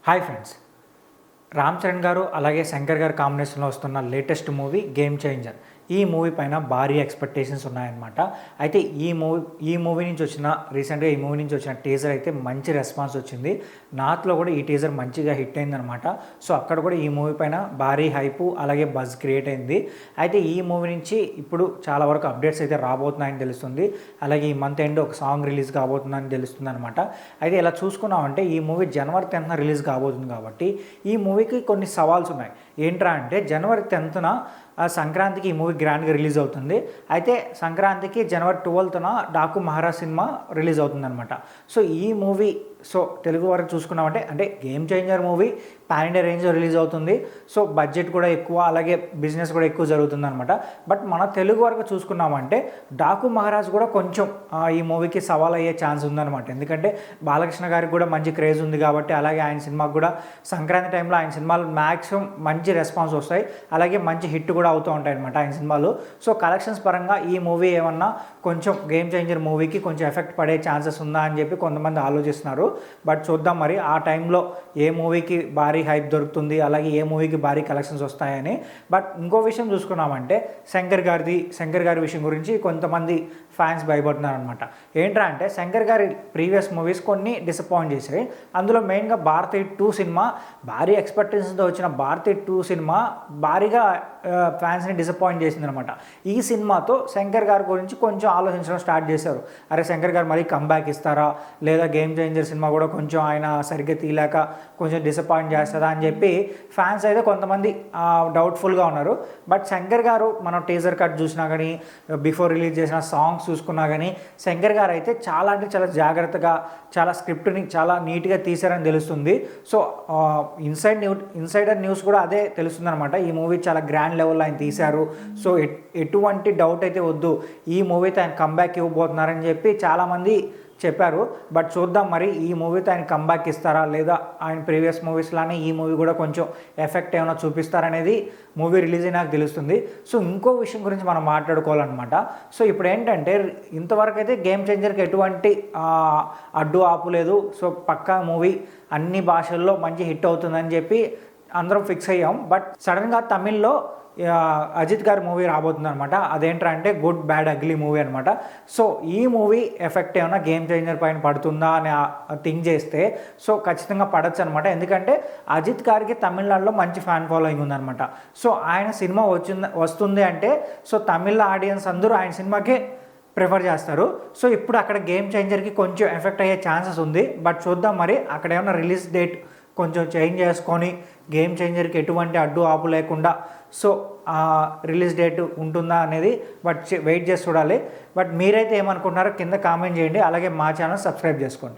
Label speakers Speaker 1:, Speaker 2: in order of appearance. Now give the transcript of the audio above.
Speaker 1: Hi friends, Ram Charan గారు అలాగే శంకర్ గారు కాంబినేషన్లో వస్తున్న లేటెస్ట్ మూవీ గేమ్ చేంజర్. ఈ మూవీ పైన భారీ ఎక్స్పెక్టేషన్స్ ఉన్నాయన్నమాట. అయితే ఈ మూవీ నుంచి వచ్చిన రీసెంట్గా ఈ మూవీ నుంచి వచ్చిన టీజర్ అయితే మంచి రెస్పాన్స్ వచ్చింది. నార్త్లో కూడా ఈ టీజర్ మంచిగా హిట్ అయిందనమాట. సో అక్కడ కూడా ఈ మూవీ పైన భారీ హైపు అలాగే బజ్ క్రియేట్ అయింది. అయితే ఈ మూవీ నుంచి ఇప్పుడు చాలా వరకు అప్డేట్స్ అయితే రాబోతున్నాయని తెలుస్తుంది. అలాగే ఈ మంత్ ఎండ్ ఒక సాంగ్ రిలీజ్ కాబోతుందని తెలుస్తుంది అనమాట. అయితే ఇలా చూసుకున్నామంటే ఈ మూవీ జనవరి 10th రిలీజ్ కాబోతుంది కాబట్టి ఈ మూవీకి కొన్ని సవాల్స్ ఉన్నాయి. ఏంట్రా అంటే జనవరి 10th సంక్రాంతికి ఈ మూవీ గ్రాండ్గా రిలీజ్ అవుతుంది. అయితే సంక్రాంతికి జనవరి 12th Daaku Maharaj cinema release అవుతుంది అనమాట. సో ఈ మూవీ తెలుగు వరకు చూసుకున్నామంటే అంటే game changer movie pan India రేంజ్లో రిలీజ్ అవుతుంది. సో బడ్జెట్ కూడా ఎక్కువ, అలాగే బిజినెస్ కూడా ఎక్కువ జరుగుతుంది అనమాట. బట్ మన తెలుగు వరకు చూసుకున్నామంటే డాకు మహారాజ్ కూడా కొంచెం ఈ మూవీకి సవాల్ అయ్యే ఛాన్స్ ఉందన్నమాట. ఎందుకంటే బాలకృష్ణ గారికి కూడా మంచి క్రేజ్ ఉంది కాబట్టి, అలాగే ఆయన సినిమాకి కూడా సంక్రాంతి టైంలో ఆయన సినిమాలు మ్యాక్సిమం మంచి రెస్పాన్స్ వస్తాయి, అలాగే మంచి హిట్ కూడా అవుతూ ఉంటాయి అనమాట ఆయన సినిమాలు. సో కలెక్షన్స్ పరంగా ఈ మూవీ ఏమన్నా కొంచెం గేమ్ చేంజర్ మూవీకి కొంచెం ఎఫెక్ట్ పడే ఛాన్సెస్ ఉందా అని చెప్పి కొంతమంది ఆలోచిస్తున్నారు. బట్ చూద్దాం మరి ఆ టైంలో ఏ మూవీకి భారీ హైప్ దొరుకుతుంది, అలాగే ఏ మూవీకి భారీ కలెక్షన్స్ వస్తాయని. బట్ ఇంకో విషయం చూసుకున్నామంటే శంకర్ గారి విషయం గురించి కొంతమంది ఫ్యాన్స్ భయపడుతున్నారు అనమాట. ఏంట్రా అంటే శంకర్ గారి ప్రీవియస్ మూవీస్ కొన్ని డిసప్పాయింట్ చేశాయి. అందులో మెయిన్గా భారతి 2 సినిమా భారీ ఎక్స్పెక్టేషన్స్తో వచ్చిన భారతి 2 సినిమా భారీగా ఫ్యాన్స్ని డిసప్పాయింట్ చేసింది అనమాట. ఈ సినిమాతో శంకర్ గారి గురించి కొంచెం ఆలోచించడం స్టార్ట్ చేశారు. అరే శంకర్ గారు మరీ కంబ్యాక్ ఇస్తారా, లేదా గేమ్ చేంజర్ సినిమా కూడా కొంచెం ఆయన సరిగ్గా తీయలేక కొంచెం డిసప్పాయింట్ చేస్తుందా అని చెప్పి ఫ్యాన్స్ అయితే కొంతమంది డౌట్ఫుల్గా ఉన్నారు. బట్ శంకర్ గారు మనం టీజర్ కట్ చూసినా కానీ, బిఫోర్ రిలీజ్ చేసిన సాంగ్స్ చూసుకున్నా కానీ శంకర్ గారు అయితే చాలా అంటే చాలా జాగ్రత్తగా, చాలా స్క్రిప్ట్ని చాలా నీట్గా తీశారని తెలుస్తుంది. సో ఇన్సైడర్ న్యూస్ కూడా అదే తెలుస్తుంది అనమాట. ఈ మూవీ చాలా గ్రాండ్ లెవెల్లో ఆయన తీశారు. సో ఎటువంటి డౌట్ అయితే వద్దు, ఈ మూవీతో ఆయన కంబ్యాక్ ఇవ్వబోతున్నారని చెప్పి చాలామంది చెప్పారు. బట్ చూద్దాం మరి ఈ మూవీతో ఆయన కంబ్యాక్ ఇస్తారా, లేదా ఆయన ప్రీవియస్ మూవీస్లానే ఈ మూవీ కూడా కొంచెం ఎఫెక్ట్ ఏమైనా చూపిస్తారనేది మూవీ రిలీజ్ అయినాక తెలుస్తుంది. సో ఇంకో విషయం గురించి మనం మాట్లాడుకోవాలన్నమాట. సో ఇప్పుడు ఏంటంటే ఇంతవరకు అయితే గేమ్ చేంజర్కి ఎటువంటి అడ్డు ఆపు లేదు. సో పక్కా మూవీ అన్ని భాషల్లో మంచి హిట్ అవుతుందని చెప్పి అందరం ఫిక్స్ అయ్యాం. బట్ సడన్గా తమిళ్లో అజిత్ గారి మూవీ రాబోతుంది అనమాట. అదేంటంటే గుడ్ బ్యాడ్ అగ్లీ మూవీ అనమాట. సో ఈ మూవీ ఎఫెక్ట్ ఏమైనా గేమ్ చేంజర్ పైన పడుతుందా అని థింక్ చేస్తే సో ఖచ్చితంగా పడచ్చు అనమాట. ఎందుకంటే అజిత్ గారికి తమిళనాడులో మంచి ఫ్యాన్ ఫాలోయింగ్ ఉందనమాట. సో ఆయన సినిమా వస్తుంది అంటే సో తమిళ ఆడియన్స్ అందరూ ఆయన సినిమాకే ప్రిఫర్ చేస్తారు. సో ఇప్పుడు అక్కడ గేమ్ చేంజర్కి కొంచెం ఎఫెక్ట్ అయ్యే ఛాన్సెస్ ఉంది. బట్ చూద్దాం మరి అక్కడ ఏమైనా రిలీజ్ డేట్ కొంచెం చేంజ్ చేసుకొని గేమ్ చేంజర్కి ఎటువంటి అడ్డు ఆపు లేకుండా సో రిలీజ్ డేట్ ఉంటుందా అనేది బట్ వెయిట్ చేసి చూడాలి. బట్ మీరైతే ఏమనుకుంటున్నారో కింద కామెంట్ చేయండి, అలాగే మా ఛానల్ సబ్స్క్రైబ్ చేసుకోండి.